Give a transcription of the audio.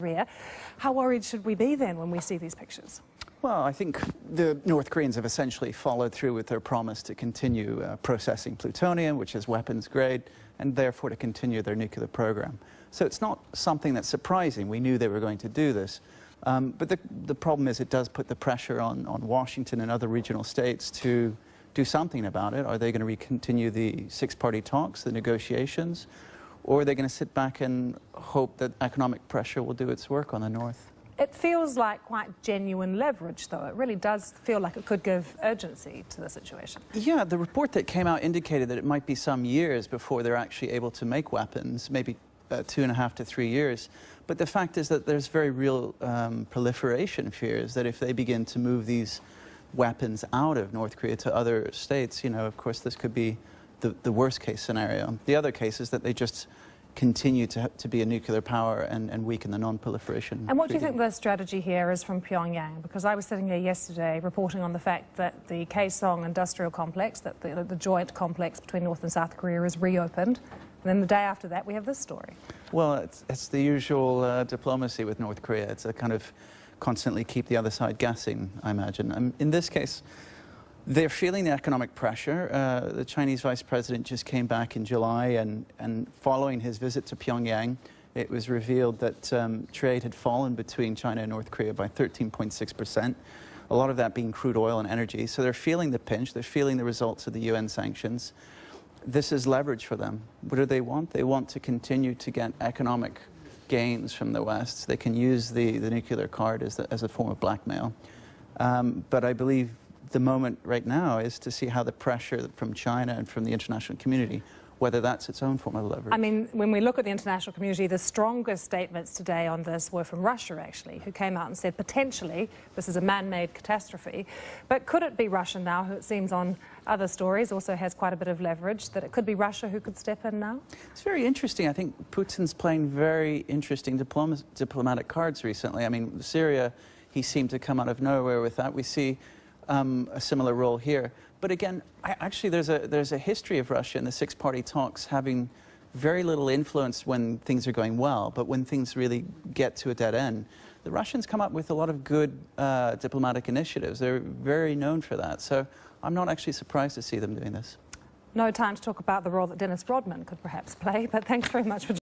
Korea. How worried should we be then when we see these pictures? Well, I think the North Koreans have essentially followed through with their promise to continue processing plutonium, which is weapons grade, and therefore to continue their nuclear program. So it's not something that's surprising. We knew they were going to do this. But the problem is it does put the pressure on Washington and other regional states to do something about it. Are they going to continue the six-party talks, the negotiations, or are they going to sit back and hope that economic pressure will do its work on the North? It feels like quite genuine leverage, though. It really does feel like it could give urgency to the situation. Yeah, the report that came out indicated that it might be some years before they're actually able to make weapons, maybe 2.5 to 3 years. But the fact is that there's very real proliferation fears that if they begin to move these weapons out of North Korea to other states, you know, of course, this could be the worst case scenario. The other case is that they just continue to be a nuclear power and weaken the non-proliferation. And what do you think the strategy here is from Pyongyang? Because I was sitting here yesterday reporting on the fact that the Kaesong industrial complex, that the joint complex between North and South Korea is reopened. And then the day after that, we have this story. Well, it's the usual diplomacy with North Korea. It's a kind of constantly keep the other side guessing, I imagine. In this case, they're feeling the economic pressure. The Chinese vice president just came back in July, and following his visit to Pyongyang, it was revealed that trade had fallen between China and North Korea by 13.6%, a lot of that being crude oil and energy. So they're feeling the pinch, they're feeling the results of the UN sanctions. This is leverage for them. What do they want? They want to continue to get economic gains from the West. They can use the nuclear card as a form of blackmail. But I believe the moment right now is to see how the pressure from China and from the international community, whether that's its own form of leverage. I mean, when we look at the international community, the strongest statements today on this were from Russia, actually, who came out and said, potentially, this is a man-made catastrophe. But could it be Russia now, who it seems on other stories also has quite a bit of leverage, that it could be Russia who could step in now? It's very interesting. I think Putin's playing very interesting diplomatic cards recently. I mean, Syria, he seemed to come out of nowhere with that. We see a similar role here. But again, actually there's a history of Russia in the six-party talks having very little influence when things are going well, but when things really get to a dead end, the Russians come up with a lot of good diplomatic initiatives. They're very known for that. So I'm not actually surprised to see them doing this. No time to talk about the role that Dennis Rodman could perhaps play, but thanks very much for